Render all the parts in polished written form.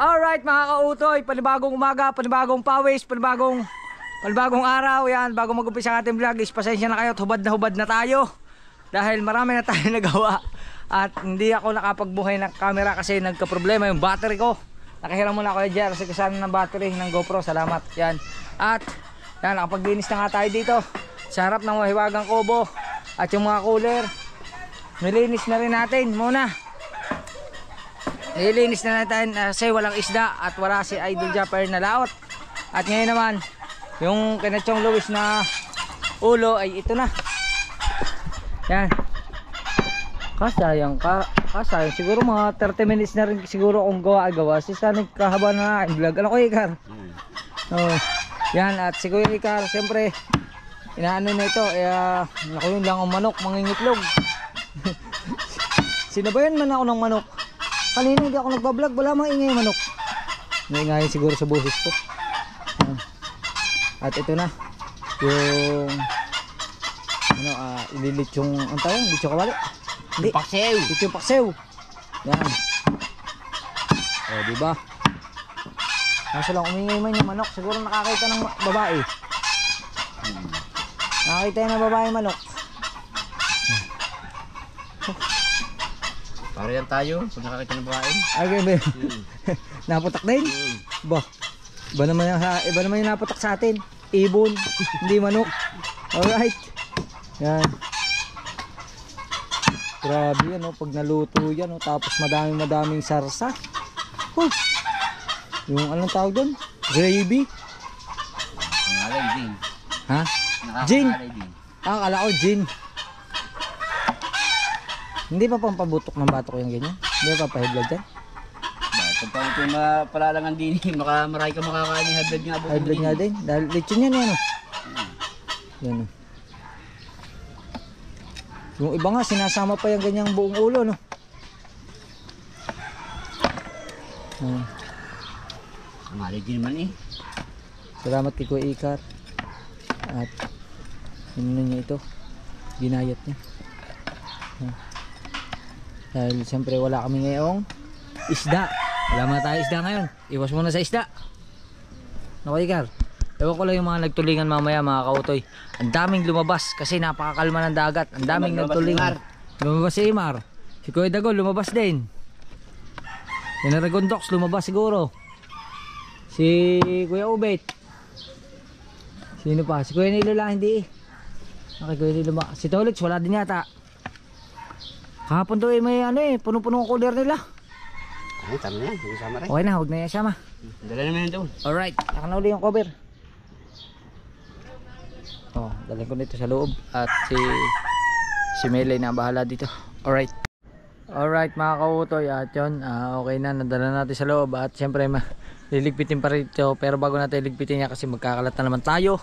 Alright mga kautoy, panibagong umaga, panibagong pawis, panibagong araw. Yan, bago mag-umpisa ang ating vlog is pasensya na kayo at hubad na tayo. Dahil marami na tayo nagawa. At hindi ako nakapagbuhay ng camera kasi nagka-problema yung battery ko. Nakahiram muna ako dyan kasi kasama ng battery ng GoPro, salamat. Yan. At yan, nakapaglinis na nga tayo dito sa harap ng mahiwagang kubo. At yung mga cooler, nilinis na rin natin muna. Nilinis na natin kasi walang isda at wala si Idol Japper na laot. At ngayon naman, yung Kinatchong Luis na ulo ay ito na. Yan. Kasayang siguro mga 30 minutes na rin siguro kung gawa. Sana kahaba na ang vlog. Ano ko Ikar? Oh, yan, at si Kuya Ikar, siyempre inaano na ito, nakuyon lang ang manok, mangingitlog. Sinabayan man ako ng manok. Kanina hindi ako nagbablog, wala mang ingay manok. Naingayin siguro sa boses ko. At ito na yung ililit yung ang tawag, litsyo kawali. Hindi, paksew. Litsyo paksew. Yan. O, diba? Nasa lang umingay man yung manok, siguro nakakita ng babae. Nakakita yung ng babae manok. Para yan tayo, pag nakakita ng babae. Okay, ba? Naputak din? Ba? Iba naman yung naputak sa atin. Ibon, hindi manok. Alright. Yan. Grabe yan, oh, pag naluto yan, oh, tapos madaming sarsa. Yung anong tawag doon? Gravy. Nangalay din. Ha? Gin. Din. Akala ko gin. Hindi pa pampabutok ng batok yung ganyan? Hindi pa pahiblad dyan? Kung pa ito palalangan din, marami ka makakain ng highblad nga. Highblad nga din. Dahil lechon yan yan. Yan. Yung iba nga sinasama pa yung ganyang buong ulo, no? Malay din naman eh. Salamat kay Kuya Ikar. At ano niya ito? Ginayat niya. Dahil siyempre wala kami ngayong isda. Wala na tayo isda ngayon. Iwas muna sa isda. No, Ikar? Ewan ko lang yung mga nagtulingan mamaya mga kautoy. Ang daming lumabas kasi napakakalma ng dagat. Ang daming nagtulingan. Lumabas si Imar. Si Kuya Dagol lumabas din. Yung Aragondox lumabas siguro. Si Kuya Ubet. Sino pa? Si Kuya Nilo lang hindi. Okay, Kuya Nilo ba? Si Tolix wala din yata. Kahapon to may puno-puno ang cooler nila. Ay, tama na yan. Isama rin. Okay na, huwag na yan sama. Dala naman yan doon. Alright, saka na uli yung cover. Oh, dalhin ko nito sa loob. At si Melay na bahala dito. Alright. Alright mga kautoy. At yun, okay na, nadala natin sa loob. At syempre, liligpitin pa rin ito. Pero bago natin liligpitin niya kasi magkakalat na naman tayo.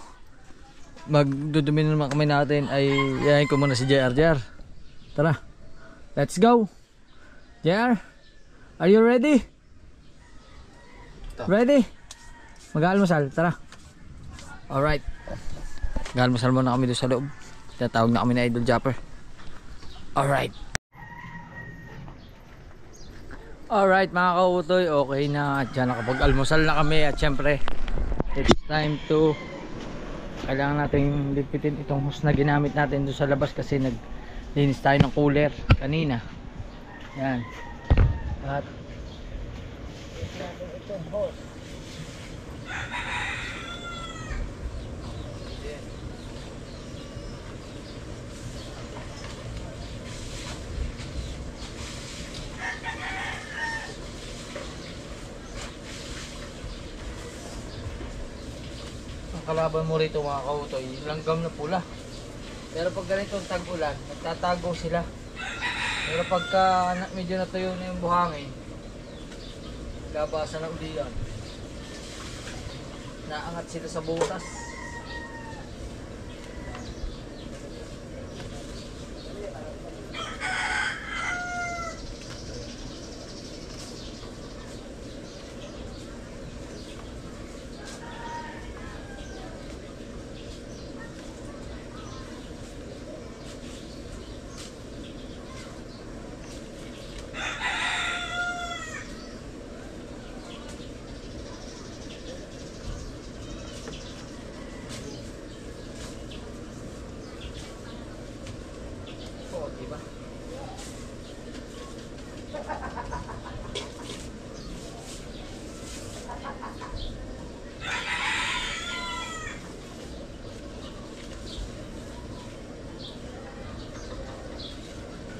Magdudumi naman kami natin ay yayin ko muna si JR. Tara. Let's go. JR, are you ready? Ready? Mag-almusal, tara. Alright. Mag-almusal muna kami doon sa loob. Tinatawag na kami na Idol Japper. Alright. Alright mga kautoy, okay na. At dyan nakapag-almusal na kami. At syempre, it's time to kailangan natin ligpitin itong hose na ginamit natin doon sa labas kasi naglinis tayo ng cooler kanina. Yan. At itong hose. Ang kalaban mo rito mga kautoy, langgam na pula. Pero pag ganitong tag-ulan, nagtatago sila. Pero pagka medyo natuyo na yung buhangin, labasan na uli yan. Naangat sila sa butas.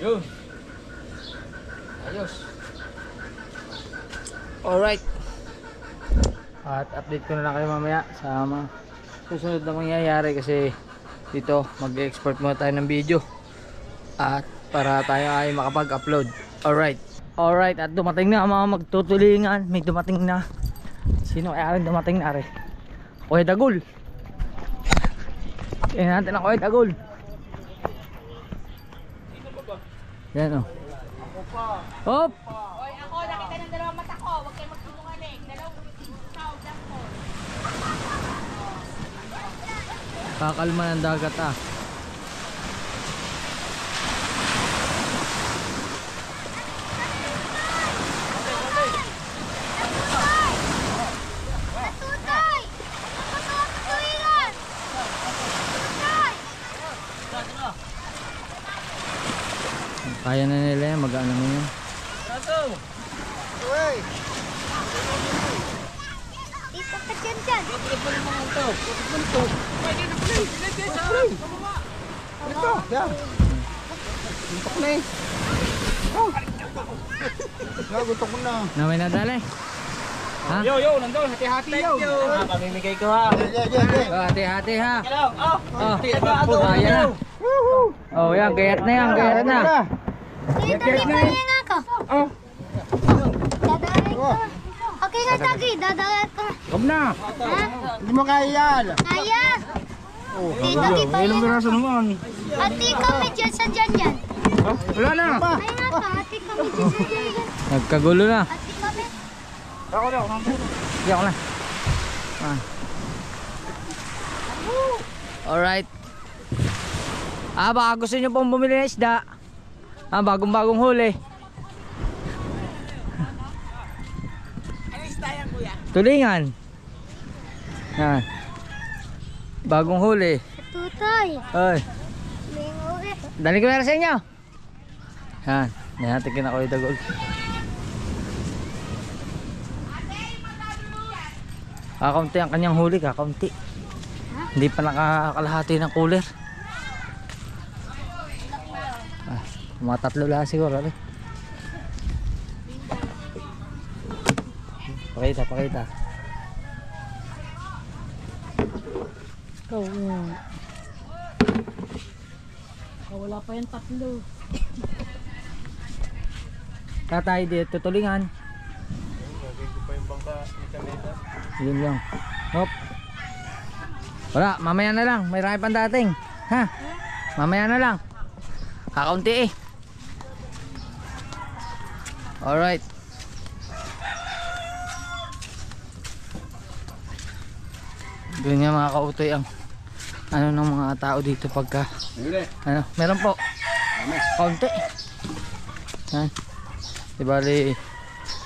Yun. Ayos. Alright. At update ko na lang kayo mamaya sa mga susunod na mangyayari kasi dito mag-export muna tayo ng video at para tayo ay makapag-upload. Alright. Alright, at dumating na ang mga magtutulingan. May dumating na. Sino kaya rin dumating na rin? Kuya Dagul. Kaya natin ang Kuya Dagul. Yan o. Hop! Oy, ako nakita ng dalawang mata ko. Huwag kayo magsinungaling. Dalawang tawag lang ko. Kakalma ng dagat ah. Tutay! Tutulingan! Tutay! Kaya na nila yan, mag-ano na yan. Dito ka dyan. Ito, yan. Gutok na eh. Oh. Gutok mo na. Na may nadali. Ha? Yo, nandun. Hati-hati yo. Pamimigay ko ha. Hati-hati ha. Hello. Oh, ayan na. Oh, yan, gayat na yan, gayat na. Dito, lipahin ako. Oh. Dadalhin ko. Okay nga, Tagi. Dadalhin ko. Huwag na. Ha? Hindi mo kaya yan. Kaya. Dito, Ilang lipahin. piraso naman. Ati kami dyan sa dyan yan. Wala na. Ay nga pa, ati kami dyan sa dyan yan. Nagkagulo na. Ati kami. Ako na. Hindi ako na. Ah. Alright. Baka gusto nyo pong bumili ng isda. Bagong-bagong huli. Ano isda yan, kuya? Tulingan. Yan. Bagong huli. Tutay. Oy. May uri. Dali ko na sa inyo. Yan. Natin kina Kuya Dagul. Kakaunti ang kanyang huli. Kakaunti. Hindi pa nakakalahati ng cooler. Mga 3 lang siguro. Pakita. Wala pa yung 3. Tatay dito tulingan. Yun lang. Hop. Wala, mamaya na lang. May rami pang dating. Ha? Mamaya na lang. Kakaunti eh. Alright. Doon nga mga kautoy ang ano ng mga tao dito pagka ano, meron po. Kaunti. Yan. Di bali,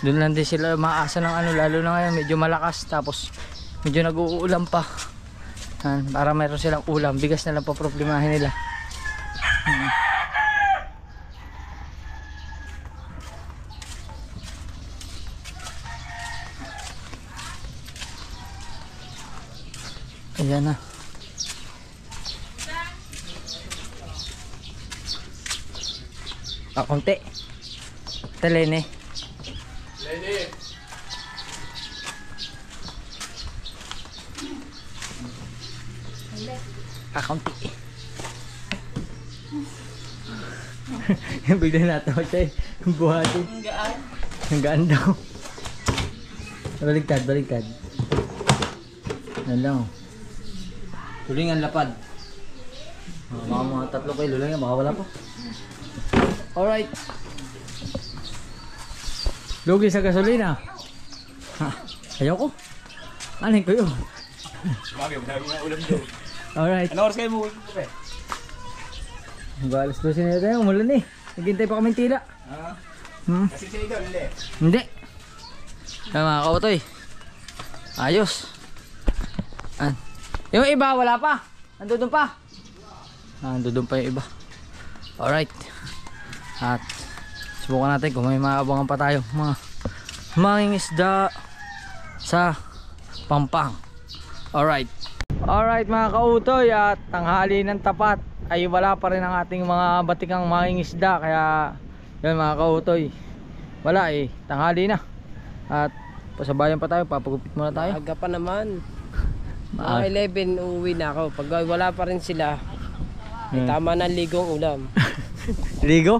doon lang din sila maasa ng ano, lalo na ngayon medyo malakas tapos medyo nag-uulan pa. Yan, para mayroon silang ulam, bigas na lang po problemahin nila. Ayan na. Kakunti. Lene. Kakunti. Bigla natawa siya eh. Buhati. Ang gaan daw. Baligtad. Yan lang. Tulingan lapad. Mga 3 kilo lang yan, makawala pa. Alright. Lugi sa gasolina. Ha, ayoko. Anin ko yun. Alright. Ano oras kayo mo? Balas 12 na tayo, umulan eh. Naghintay pa kaming tila. Kasi siya ito, hindi. Hindi. Ay, mga kautoy. Ayos. Yung iba wala pa. Nandun pa. Nandun pa yung iba. Alright. At subukan natin kung may maabangan pa tayo mga mangingisda sa Pampang. Alright. Alright mga kautoy, at tanghali ng tapat ay wala pa rin ang ating mga batikang mangingisda. Kaya yun mga kautoy, wala eh, tanghali na. At pasabayan pa tayo, papagupit muna tayo. Aga pa naman. Mga 11 uuwi na ako. Pag wala pa rin sila, tama na ligong ulam. Ligo?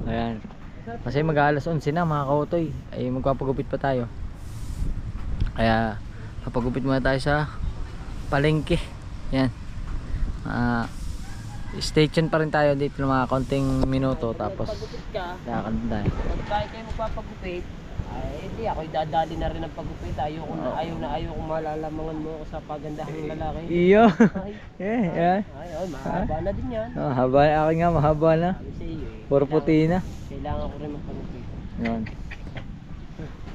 Ayan. Kasi mag-alas 11 na mga kautoy, ay magpapagupit pa tayo. Kaya papagupit muna tayo sa palengke. Yan. Stay tuned pa rin tayo dito ng mga konting minuto. Tapos Pagupit ka, lakad tayo. pag tayo kayo magpapagupit, ay hindi ako dadali na rin ang pagupit. Ayaw kong malalamangan mo ako sa pagandahang lalaki. Iyo. Ay, Yeah. ay, mahaba na din yan. Mahaba, akin nga mahaba na. Sabi sa iyo eh. Puro puti na. Kailangan ko rin magpagupit. Yun.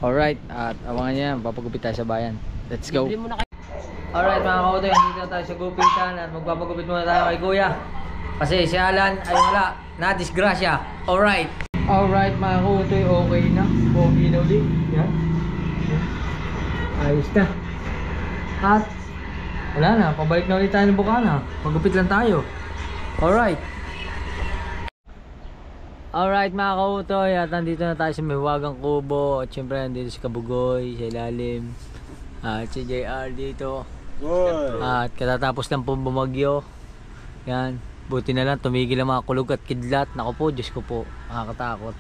Alright, at abangan niya, papagupit tayo sa bayan. Let's go. Libre mo na kayo. Alright mga kautoy, dito na tayo sa gupitan at magpapagupit muna tayo kay Kuya. Kasi si Alan ay wala, na disgrasya. Alright. Alright mga kautoy, okay na. Okay na ulit. Yan. Ayos na. At wala na, pabalik na ulit tayo ng Bukana. Pagupit lang tayo. Alright. Alright mga kautoy, at nandito na tayo sa Miwagang Kubo. At syempre nandito si Kabugoy sa ilalim. At si JR dito. At katatapos lang po bumagyo. Yan. Buti na lang tumigil ang mga kulog at kidlat. Naku po, Diyos ko po, nakakatakot.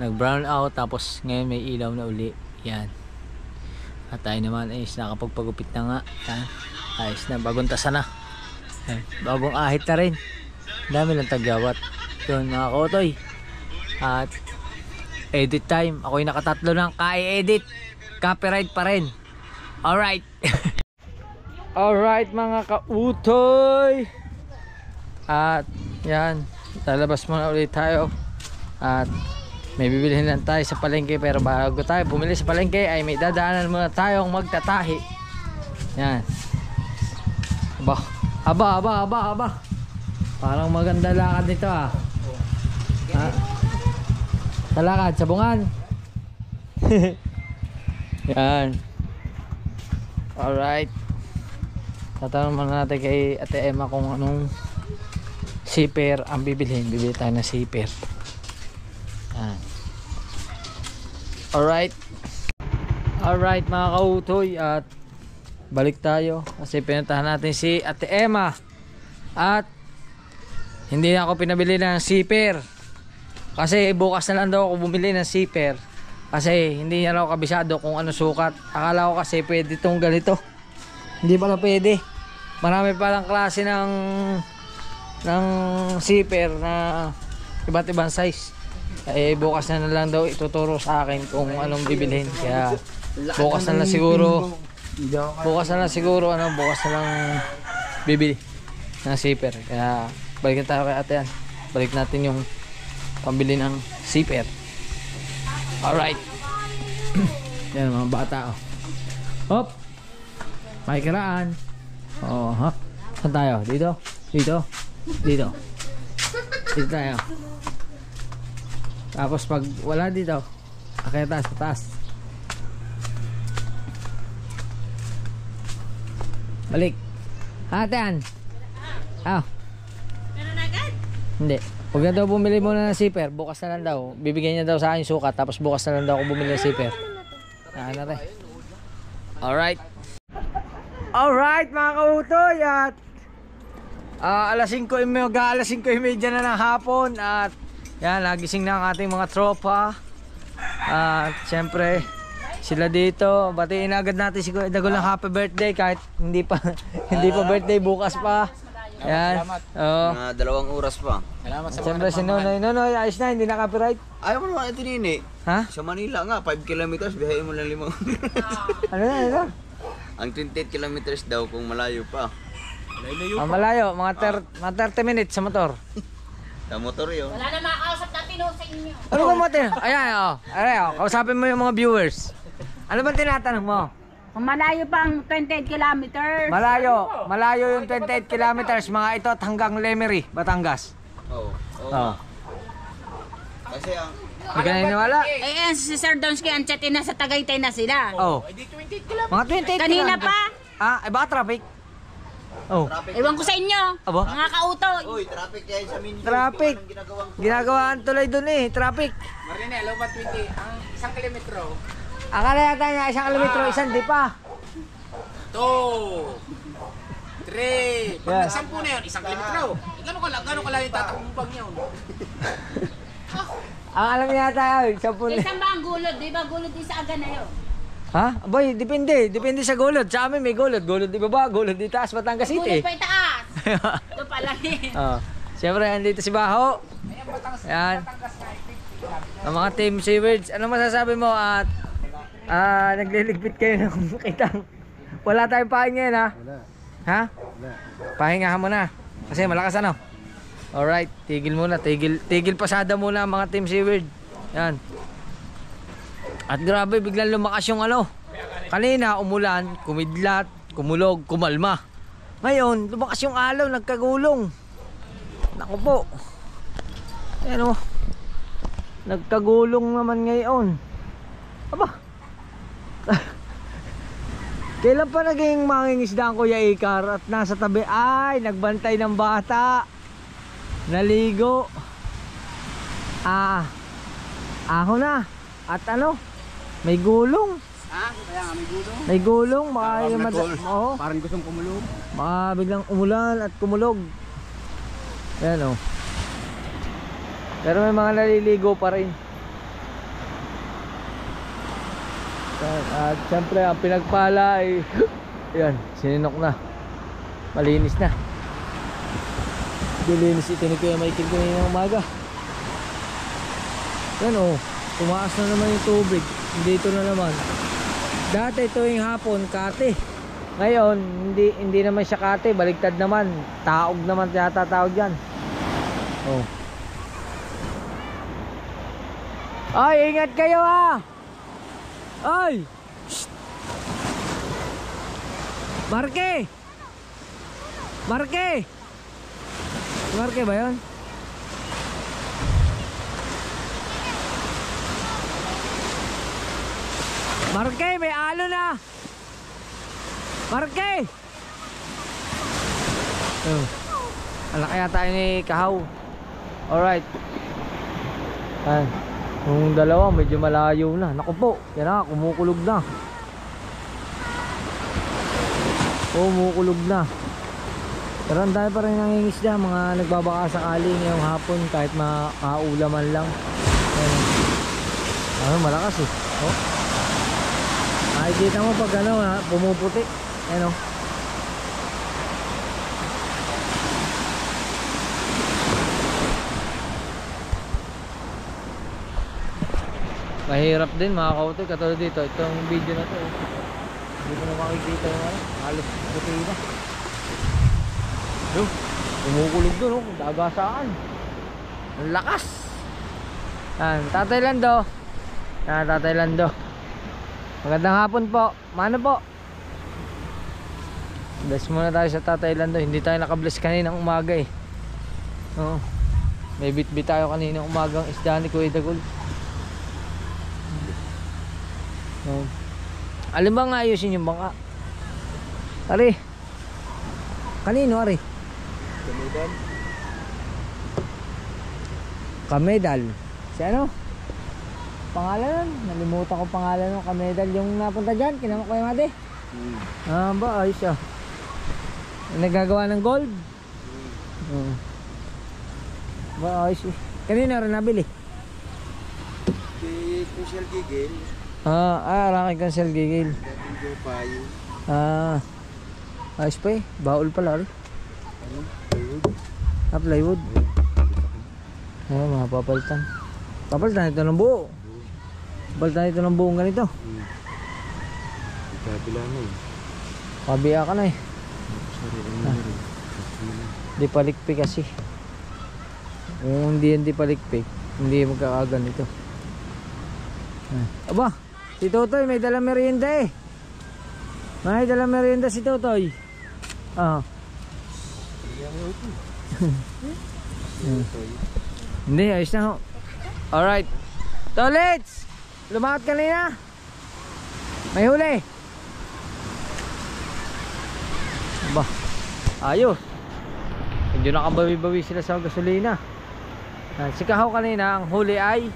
Nag-brown out, tapos ngayon may ilaw na uli. Yan. At tayo naman ay nakapagpagupit na nga. Yan. Ayos na, bagong tasa na. Yan. Bagong ahit na rin. Dami lang tagyawat. Yun mga kautoy. At edit time. Ako'y nakatatlo ng ka-edit. Copyright pa rin. Alright. Alright mga kautoy. At yan, lalabas muna ulit tayo. At may bibilihin lang tayo sa palengke. Pero bago tayo bumili sa palengke ay may dadaanan muna tayong magtatahi. Yan. Aba. Parang maganda lakad nito ah. Sa lakad, sa bungan. Yan. Alright. Tatanong muna natin kay Ate Emma kung anong zipper ang bibilhin. Bibili tayo ng zipper. Yan. Alright. Alright mga kautoy, at balik tayo kasi pinuntahan natin si Ate Emma. At hindi na ako pinabili ng zipper kasi bukas na lang daw ako bumili ng zipper. Kasi hindi niya raw kabisado kung ano sukat. Akala ko kasi pwede itong ganito. Hindi pala pwede. Marami palang klase ng zipper na iba't ibang size. Eh bukas na lang daw ituturo sa akin kung anong bibilhin. Kaya bukas na lang siguro bukas na lang bibili ng zipper. Kaya balikan tayo kay Ate Ann. Balik natin yung pambili ng zipper. Alright. Yan mga bata oh. Hop. May kiraan. Oh, ha. Saan tayo? Dito. Dito tayo. Tapos pag wala dito, akaya taas. Balik. Ate Ann. Meron agad? Hindi. Huwag na daw bumili muna ng zipper. Bukas na lang daw. Bibigyan niya daw sa akin yung sukat. Tapos bukas na lang daw ako bumili ng zipper. Alright. Alright mga kautoy. At alas 5:30 na ng hapon. At yan, nagising na ang ating mga tropa. At syempre sila dito. Batiin agad natin si Kuya Dagol ng happy birthday. Kahit hindi pa birthday, bukas pa. Yan. Mga 2 oras pa. Siyempre si Nonoy. Nonoy, ayos na, hindi na copyright. Ayaw mo naman ito nini. Ha? Sa Manila nga, 5 kilometers, bihayin mo lang 5. Ano na? Ang 28 kilometers daw kung malayo pa. Malayo, mga 30 minutes sa motor. Sa motor yun. Wala na makakausap natin sa inyo. Ano ba mo tin? Ayan, kausapin mo yung mga viewers. Ano ba tinatanong mo? Malayo pa ang 28 kilometers. Malayo yung 28 kilometers, mga ito hanggang Lemery, Batangas. Oo. Kasi ang Hindi ka naniniwala? Eh, si Sir Donsky, ang chat na sa Tagaytay na sila. Oh. Mga 28 Kanina kilometers. pa? Ah, baka traffic? Oh, Ewan ko sa inyo. aba? Mga kautoy. Uy, traffic yan sa minyo. Traffic. Ginagawaan tuloy dun eh, traffic. Marine, alam ba 20? Ang 1 kilometro. Akala yata niya 1 kilometro, isang di pa. 2 3 Pag Yeah. nagsampu na yun, 1 kilometro. Gano'n ka lang yung tatakbong bag niya? Ang alam niya yata ay 10. Isang ba ang gulod? Di ba gulod din sa aga na yun? Ha? Boy, depende. Depende sa gulod. Sa amin may gulod. Gulod di baba, gulod di taas, Batangas Gulod City. pa itaas. Ito pala rin. Oh. Siyempre, andito si Baho. Yan. Ang mga team Seawards. Ano masasabi mo at nagliligpit kayo ng kitang? Wala tayong pahinga ngayon ha? Wala. Ha? Wala. Pahingahan mo na. Kasi malakas ano? Alright, tigil muna. Tigil pasada muna ang mga team Seaward. Yan. At grabe, biglang lumakas yung ano. Kanina, umulan, kumidlat, kumulog, kumalma. Ngayon, lumakas yung alaw, nagkagulong. Naku po. Ayan o. Nagkagulong naman ngayon. Aba. Kailan pa naging mangingisda ang Kuya Ikar at nasa tabi? Ay, nagbantay ng bata. Naligo. Aho na. At ano? May gulong. Ha? Kaya nga may gulo. May gulong. Baka yung oo. Parang gustong kumulog. Baka biglang umulan at kumulog. Ayan o. Pero may mga naliligo pa rin. At syempre ang pinagpala ay ayan, sininok na. Malinis na. Dilinis ito ni Kuya Michael kanina ng umaga. Yan o, tumaas na naman yung tubig. Dito na naman. Dati ito yung hapon, kate. Ngayon, hindi naman siya kate, baligtad naman. Taog naman yata tawag yan. Oh. Ay, ingat kayo ha! Ay! Shhh! Marke! Marke! Marke ba yun? Marke, may alo na! Marke! Oh. Alak kaya tayo ni Kahaw. Alright. Ayan. Yung dalawa medyo malayo na. Naku po, yan na, kumukulog na. Kumukulog na. Pero ang dami pa rin nangingisda. Mga nagbabaka sakali ngayong hapon kahit makaula man lang. Ayan. Malakas eh. Oh. Makikita mo pag ano ha, pumuputi. Ayan o. Mahirap din mga kautoy, katulad dito, itong video na to hindi ko na makikita yung ano, halos puti na. Yung, kumukulog doon, dagasaan. Ang lakas. Yan, Tatay Lando. Yan, Tatay Lando. Magandang hapon po. Mano po? Bless muna tayo sa Tatay Lando. Hindi tayo nakabless kaninang umaga eh. Oo. May bit-bit tayo kaninang umagang isda ni Kuya Dagol. Alam ba nga ayusin yung bangka? Ari. Kanino ari? Kamedal. Kamedal. Si ano? Pangalan nun? Nalimutan ko pangalan ng Kamedal. Yung napunta dyan, kinama ko yung ate. Ba ayos siya. Nagagawa ng gold. Ba ayos eh. Kanina rin nabili. Si Michelle Gigil. Araki cancel gigil. Dating payo. Ayos pa eh. Baul pala rin. Ano? Plywood. Plywood. Mga papalitan. Papalitan ito ng buo. Papalitan ito ng buong ganito. Ikabila na eh. Pabiya ka na eh. Di palikpik kasi. Kung hindi palikpik, hindi magkakagan ito. Aba, si Totoy may dalang merienda eh. May dalang merienda si Totoy. Hindi, ayos na ho. Alright. Tolets! Lumakad kanina. May huli. Aba. Ayos. Medyo nakabawi-bawi sila sa gasolina. Si Kahaw kanina, ang huli ay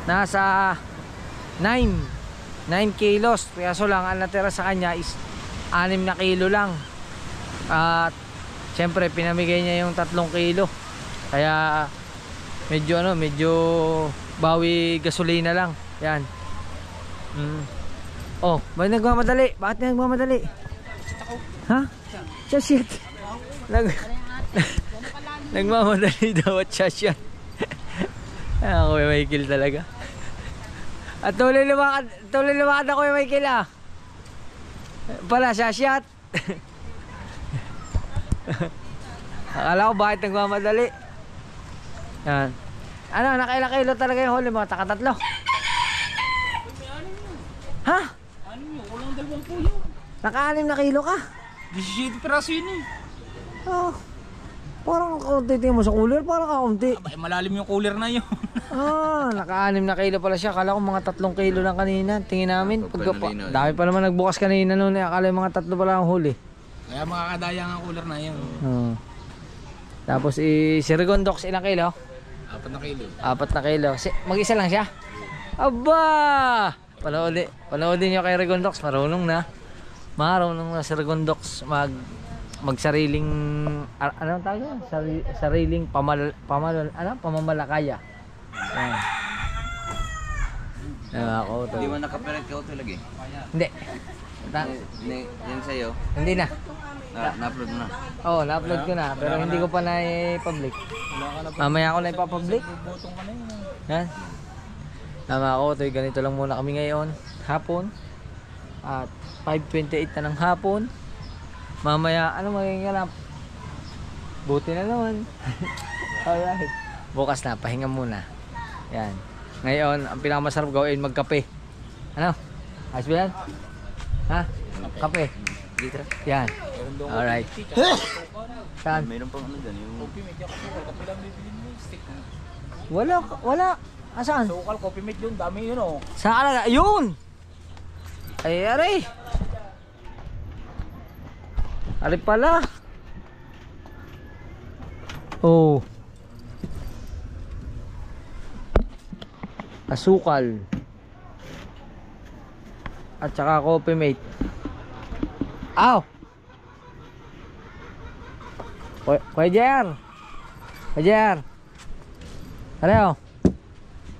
nasa 9 kilos. Kaso lang, ang natira sa kanya is 6 na kilo lang. At syempre, pinamigay niya yung 3 kilo. Kaya medyo bawi gasolina lang. Yan. Oh, bakit nagmamadali? Bakit nagmamadali? Ha? Shit. Nagmamadali daw at shit. Ako yung Michael talaga. At tuloy lumakad ako yung Michael ah. Pala, shit. Akala ko bakit nagmamadali. Yan. Ano, nakailang kilo talaga yung huli, mga takatatlo? Ha? Ano yun? Walang 2 puyo. Naka-6 na kilo ka? 17 piraso yun eh. Oh. Parang kaunti tingin mo sa cooler, parang kaunti. Abay, malalim yung cooler na yun. Naka-6 na kilo pala siya. Akala ko mga 3 kilo lang kanina. Tingin namin. Dami pa naman nagbukas kanina noon. Akala yung mga 3 pala ang huli. Kaya makakadaya ang cooler na yun. Tapos si Rigondox, ilang kilo? 4 na kilo. 4 na kilo. Mag-isa lang siya? Aba! Panoodin nyo kay Rigondox. Marunong na si Rigondox magsariling ano tawag yun? Sariling pamamalakaya. Ako to. Hindi mo nakapirat ka ito lagi? Hindi. Yan sa'yo? Hindi na. Na-upload mo na? Oo, na-upload ko na. Pero hindi ko pa na-public. Mamaya ako na ipapublic. Yan. Tama ako. Ganito lang muna kami ngayon. Hapon. At 5:28 na ng hapon. Mamaya, ano magiging ganap? Buti na naman. Alright. Bukas na, pahinga muna. Yan. Ngayon, ang pinakamasarap gawin, magkape. Ano? Ayos ba yan? Ha? Kape. Yan. Alright. Saan? Mayroon pang ano dyan, yung... Wala. Asaan? Sukal, coffee mate yun, dami yun oh. Saan ka na? Ayun! Ay, aray! Aray pala! Oh. Asukal. At saka coffee mate. Aw! Kuya Jer! Kuya Jer! Ano?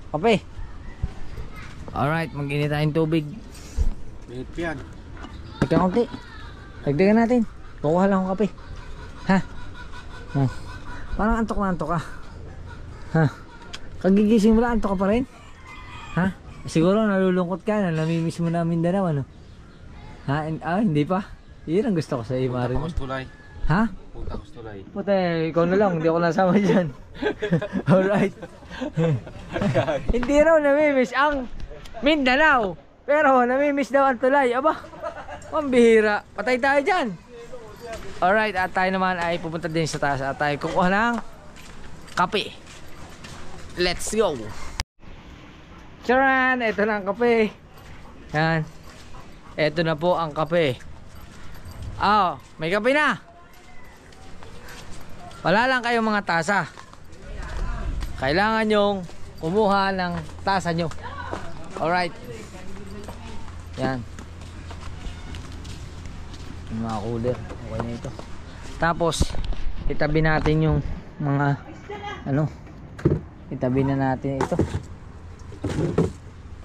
Kape. Alright, mag-init tayong tubig. Minit yan. Nagkakunti. Dagdagan natin. Kukuha lang akong kape. Ha? Parang antok na antok ka. Ha? Kagigising mo lang, antok ka pa rin? Ha? Siguro nalulungkot ka na, namimiss mo na Mindanao, ano? Ha? Hindi pa? Yun ang gusto ko sa iyo, Marin. Ha? Puta, ikaw na lang, hindi ako nasama dyan. Alright. Hindi raw namimiss ang Mindanao, pero namimiss daw ang tulay. Aba, pambihira. Patay tayo dyan. Alright, at tayo naman ay pupunta din sa taas at tayo kukuha ng kape. Let's go. Charan! Ito na ang kape. Yan. Ito na po ang kape. May kape na. Wala lang kayong mga tasa. Kailangan nyong kumuha ng tasa nyo. Alright. Yan. Yung mga cooler. Okay na ito. Tapos, itabi natin yung mga itabi na natin ito.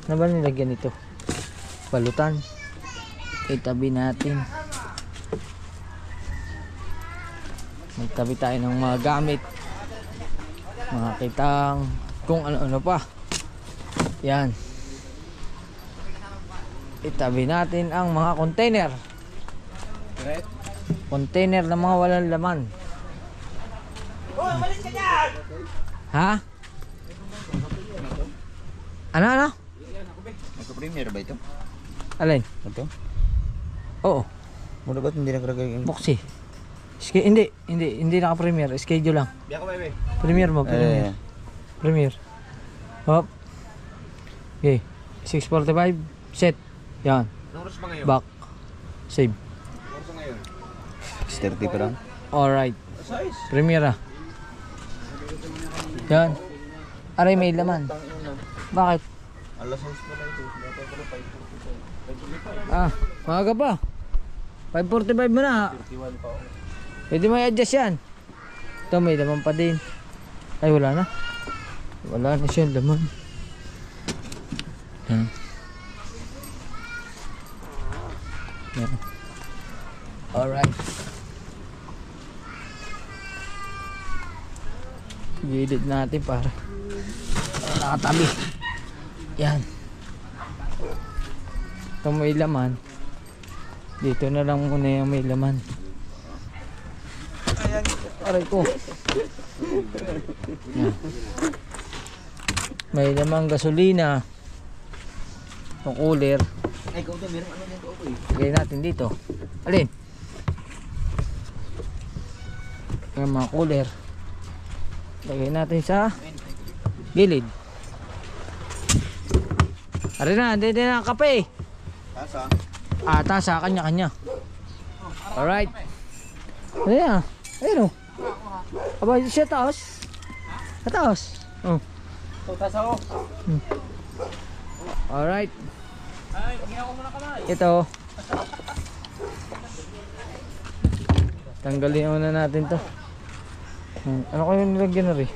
Ano ba nilagyan ito? Balutan. Itabi natin. Magtabi tayo ng mga gamit, mga kitang, kung ano-ano pa. Yan. Itabi natin ang mga container. Container na mga walang laman. Ha? Ano? Naka-premier ba ito? Alin? Ito? Oo. Muna ba't hindi nakalagay yung... Boxy. Hindi naka-premier. Schedule lang. Premier mo, premier. Premier. Hop. Okay. 645. Set. Yan. Back. Save. 6:30 pa lang? Alright. Primera. Yan. Aray, may laman. Bakit? Ah, maaga pa. 5:45 mo na. Pwede mo i-adjust yan. Ito, may laman pa din. Ay, wala na. Wala na siya laman. Yan. Yan. Alright. Gilid natin para nakatabi. Yan. Ito may laman. Dito na lang muna yung may laman. Aray ko. Yan. May lamang gasolina. Itong cooler. Ay, ikaw to, meron ano dito ako eh. Lagay natin dito. Alin? Yung mga cooler. Lagay natin sa gilid. Aray na, hindi na ang kape. Tasa? Ah, tasa, kanya-kanya. Alright. Ayan. Ayun o. Aba, siya taos. Taos. Oh. Ito, tasa ko. Alright. Ay, ginawa ko muna kamay. Ito. Tanggalin muna natin to. Ano kayo nilagyan na rin?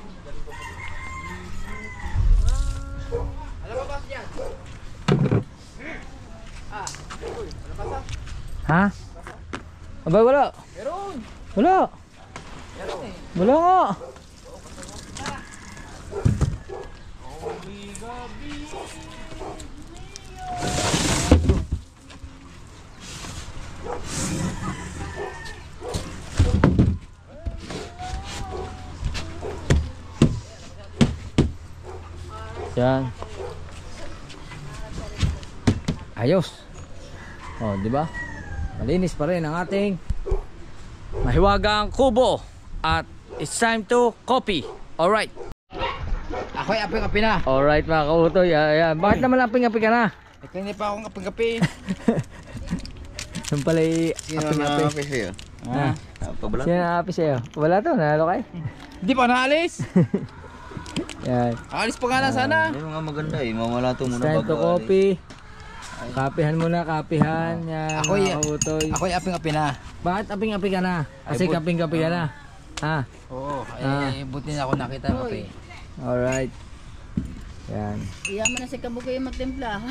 Ha? Aba, wala. Meron. Wala. Meron eh. Wala nga. Yan. Ayos. Oh, di ba? Malinis pa rin ang ating mahiwagang kubo. At it's time to copy. Alright. Ako'y aping-api na. Alright mga kautoy. Ayan. Bakit naman aping-api ka na? Ito hindi pa akong aping-api. Yung pala'y Sino aping-api. na aping sa'yo? Ah. Pabala? Sino na api sa'yo? Wala to, nalo kayo. Hindi pa naalis. Yan. Alis pa nga na sana. Hindi mga maganda eh. Mamala ito It's muna time to bago copy. Kapihan muna, kapihan. Yan Ako'y- mga kautoy. Ako'y aping-api na. Bakit aping-api ka na? Kasi Ay, but- kaping-kapi ka na. Ha? Oo. Ah. Buti na ako nakita ng kape. Alright. Yan. Iyan mo na si Kabugoy magtimpla.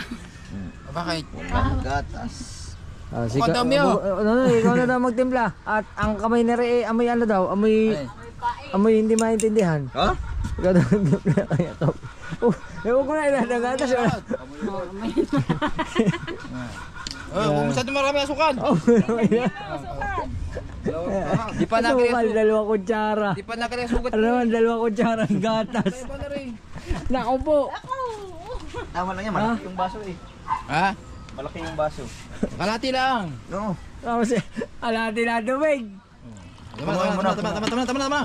Bakit? Walang gatas. Oh, Mukhang dami, oh. Ikaw na daw magtimpla. At ang kamay na rin, amoy ano daw? Amoy hindi maintindihan. Ha? Ikaw daw magtimpla kaya ka. Huwag ko na iladagas. Huwag masyado marami asukan. Di pa Sukat, nakakasugat. dalawa kutsara. Di pa nakakasugat. Ano naman, dalawa kutsara ang gatas. Nako po. Tama lang yan, malaki yung baso eh. Ha? Malaki yung baso. Kalati lang. No. Tapos, alati na dumig. Tama.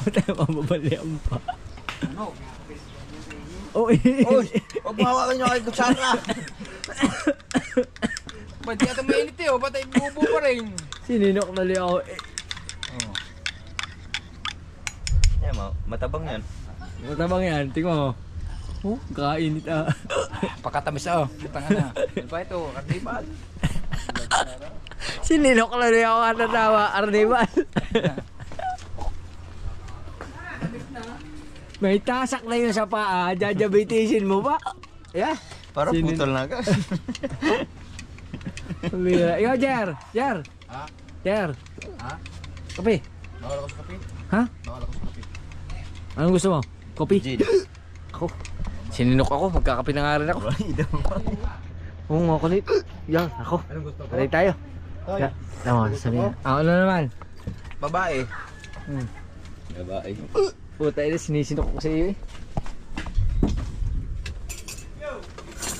O tayo pababalian pa. Ano? Oh, Uy, huwag mahawakan nyo kay kutsara. Ba't di ata mainit eh, ba't ay bubo pa rin? sininok na li ako. Yan, matabang yan. Matabang yan, tingnan mo. Oh, kainit ah. Pakatamis oh. Tanga na. Ano ba ito? Karnival. Sininok na li ako katatawa, Arnival. May tasak na yun sa paa, jajabitisin mo ba? Yeah. Para Sinin- putol na ka. Ikaw, Jer. Jer. Ha? Jer. Ha? Kape. Bawal ako sa kape. Ha? Bawal ako sa kape. Anong gusto mo? Kopi? Gin. Ako. Sininok ako, magkakape na nga rin ako. Oo nga kulit. Yan, ako. Anong gusto ko? Tayo tayo. Toy. Tama, sabihin. Ano naman? Babae. Hmm. Babae. Puta, ina, sinisinok ko sa iyo eh.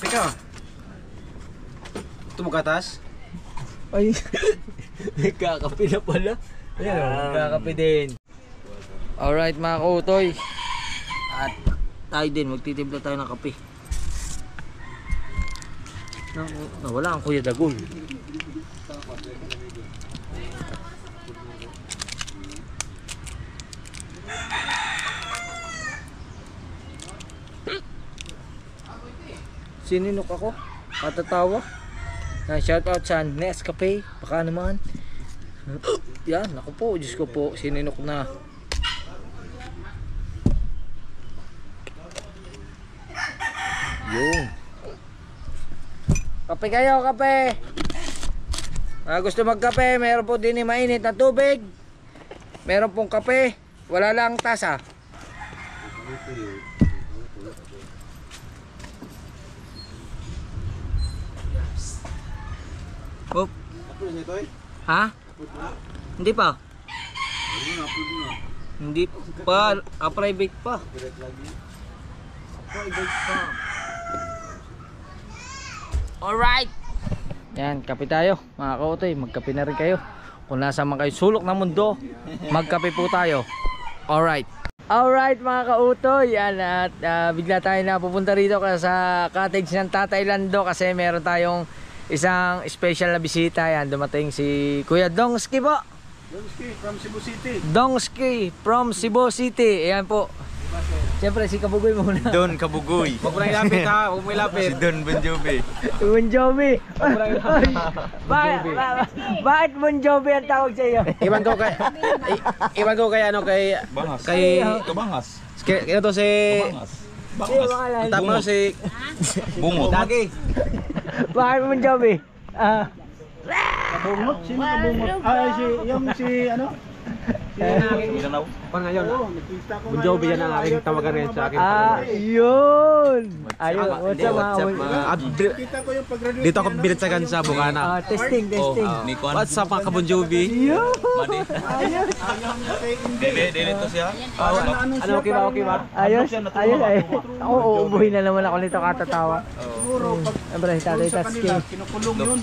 Teka. Ito mo gatas? Ay, nagkakape na pala. Ayan o, nagkakape din. Alright mga kautoy. At tayo din, magtitimpla tayo ng kape. Nawala ang Kuya Dagol. Sininok ako. Katatawa. Shout out sa Nescafe. Baka naman. Yan, ako po. Diyos ko po. Sininok na. Yun. Kape kayo, kape. Gusto magkape, meron po din mainit na tubig. Meron pong kape. Wala lang tasa. Oop. Ha? Hindi pa. Hindi pa. Private pa. Private pa. Alright. Yan, kape tayo. Mga kautoy, magkape na rin kayo. Kung nasa man kayo sulok ng mundo, magkape po tayo. Alright. Alright mga kautoy. Yan, at bigla tayo na pupunta rito sa cottage ng Tatay Lando kasi meron tayong isang special na bisita. Yan, dumating si Kuya Dongski po. Dongski from Cebu City. Dongski from Cebu City. Ayan po. Siyempre si Kabugoy muna. Don Kabugoy. Huwag mo na ilapit ha, huwag mo ilapit. Si Don Bon Jovi. Bon Jovi. Bakit Bon Jovi ang tawag sa iyo? Iwan ko kay ano kay Bangas. kay Kabangas. kaya to si Bangas. tapos si Bungot. Dagi. Bakit Bon Jovi? Bungot, sino kabungot? Ay si ano? Mindanao. Pa ngayon. Bon Jovi yan ang aking tawagan ngayon sa akin. Yun. Ayun, what's up Kita ko yung pag-graduate. Dito ako bilit sa Gansa, Bukana. Testing. Nikon. What's up mga Bon Jovi? Yun. Madi. Dili to siya. Ano okay ba? Ayos. Oo, ubuhin na naman ako nito katatawa. Siguro pag Siyempre, tatay sa Tatski. kanila, kinukulong yun.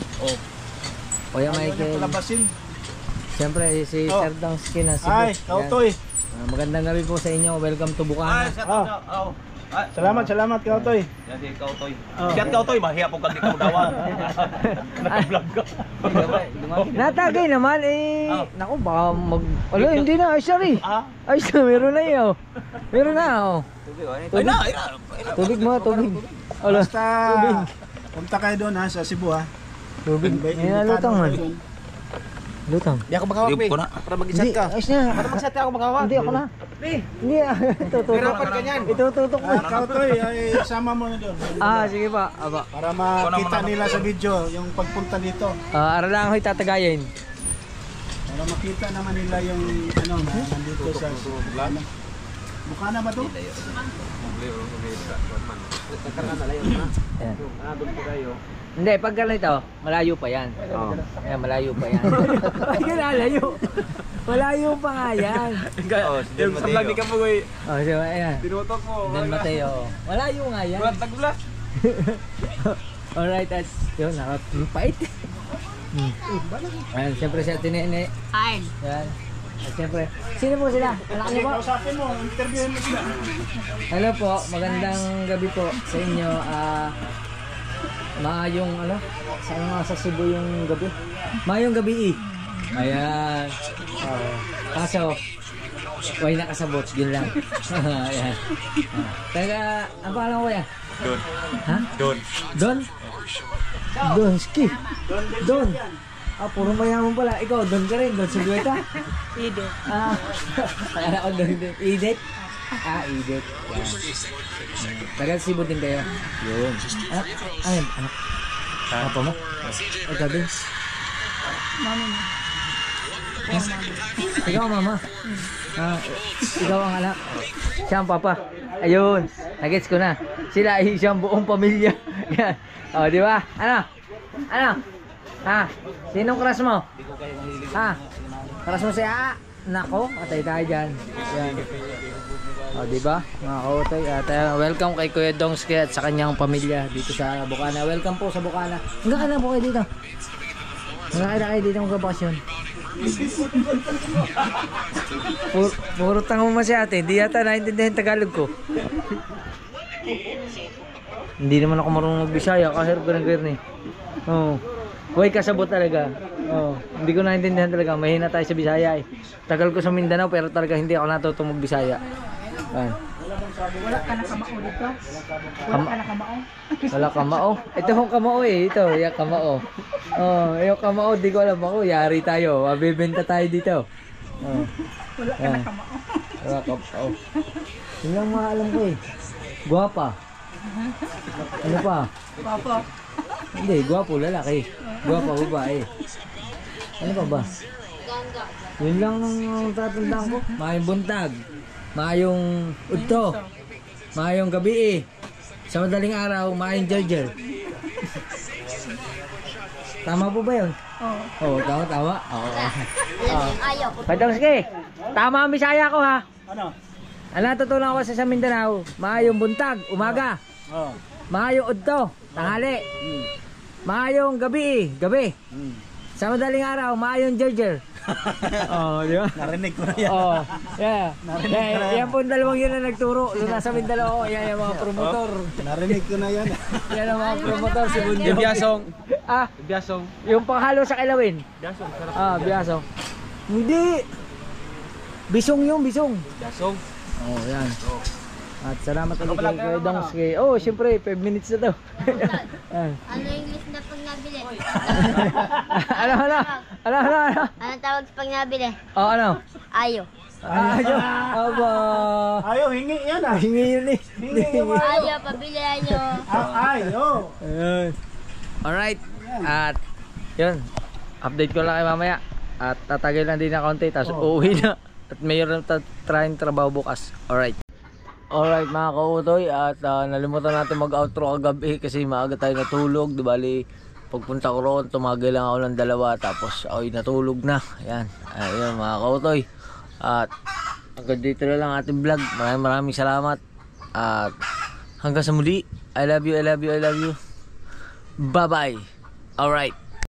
Kuya Michael. Palabasin. Siyempre, si Sir Dongski na si Ay, Boss. Kautoy. Yan. Magandang gabi po sa inyo. Welcome to Bukana. Salamat Kautoy. Yan si Kautoy. Siya Kautoy, mahiya po kang di ka dawa. Naka-vlog ka. Natagay naman naku baka ala hindi na, ay sorry. Ay sorry, meron na yun. Meron na oh. Ay na. Tubig mo, tubig. Ala, Basta punta kayo doon ha, sa Cebu ha. tubig. Lutang man. Lutang. Di ako maghawak, Di ko na. Para mag-isat ka. Ayos na. Para mag-isat ka ako maghawak. Hindi ako na. Hindi tututok. Hirapan ka niyan. Itututok mo. Kautoy, ay sama mo na doon. Sige pa. Aba. Para makita nila sa video yung pagpunta dito. Ara lang ako itatagayin. Para makita naman nila yung ano na nandito sa Bukana ba to? Ayan. Hindi, pag ganito, malayo pa yan. Ayan, malayo pa yan. Ay, ganalayo. Malayo pa nga yan. Yung sa vlog ni Kabugoy. So, ayan. Tinutok mo. Dan Mateo. Malayo nga yan. Bulat nagbulat. Alright, that's yun, nakapait. Ayan, siyempre si Ate Nene. Hi. Ayan. At siyempre, sino po sila? Anak niyo po? Kausapin mo, interviewin mo sila. Hello po, magandang gabi po sa inyo. Maayong ano? Saan nga sa Cebu yung gabi? Maayong gabi Ayan. Kaso, why nakasabot? Yun lang. Ayan. Taga, ang pangalan ko yan? Don. Ha? Don. Donski. Don. Puro mayaman pala. Ikaw, Don ka rin. Don Sigueta. Ido. Akala ko Don. Idet. Idet. Yan. Tagal Cebu din kayo. Yun. Anak. Apa mo? Ikaw din. Mami mo. Ikaw, mama. Ikaw ang anak. Siya ang papa. Ayun. Nagets ko na. Sila ay siyang buong pamilya. Yan. Di ba? Ano? Sinong crush mo? Crush mo si Nako, atay tayo dyan. Yan. Di ba? Mga kautoy. At welcome kay Kuya Dongski at sa kanyang pamilya dito sa Bukana. Welcome po sa Bukana. Hanggang kailan po kayo dito? Hanggang kailan kayo dito magbabakasyon? Puro tango mo si ate. Hindi yata naintindihan Tagalog ko. Hindi naman ako marunong mag-Bisaya kasi ganun-ganun Huwag kasabot talaga. Hindi ko naintindihan talaga. Mahina tayo sa Bisaya Tagal ko sa Mindanao pero talaga hindi ako natutong mag-Bisaya. Wala ka na kamao dito? Wala ka na kamao? Wala kamao. Ito yung kamao eh. Ito, yung kamao. Oh, yung kamao, di ko alam ako. Yari tayo. Mabibenta tayo dito. Oh. Wala ka na kamao. Wala kamao. Yun lang mga alam ko eh. Guwapa. Ano pa? Papa. Hindi, guwapo lalaki. Guwapa babae. Ano pa ba? Yun lang ang tatandaan ko. Mayong buntag. Mayong udto. Mayong gabi eh. Sa madaling araw, mayong Georger. Tama po ba yun? Oo. Oo, tama. Oo. Ayaw. Patang sige. Tama ang Bisaya ko ha. Ano? Ano natutunan ko sa Mindanao? Mayong buntag, umaga. Oh. Mayong udto, tanghali. Mayong gabi, gabi. Sa madaling araw, mayong Georger. Oh, di ba? Narinig ko na yan. Oh, yeah. Yan po yung dalawang yun na nagturo. Doon nasa Mindanao, yan yung mga promotor. Narinig ko na yan. Yan ang mga promotor, si Bunjo. Biasong. Ah, Biasong. yung panghalo sa kilawin. Biasong. Sarap. Ah, biyasong. Hindi. Bisong yung bisong. Biasong. Oh, yan. At salamat ulit kay Dongski. Oh, syempre, 5 minutes na to. Ano English na pag nabili? Ano? Anong tawag sa pag nabili? Oh, ano? Ayo. Ayaw. Aba. Ayaw, hingi yan ah. Hingi yun eh. Hingi yung Ayo, pabilihan nyo. ayaw. Ayun. Alright. At, yun. Update ko lang kayo mamaya. At tatagay lang din na konti. Tapos uuwi na. At mayroon trying trabaho bukas. Alright. Alright mga kautoy. At nalimutan natin mag-outro kagabi. Kasi maaga tayo natulog. Di bali, pagpunta ko roon, tumagay lang ako ng 2. Tapos ako'y natulog na. Ayan. Ayun mga kautoy. At hanggang dito na lang ating vlog. Maraming salamat. At hanggang sa muli. I love you. Bye bye. Alright.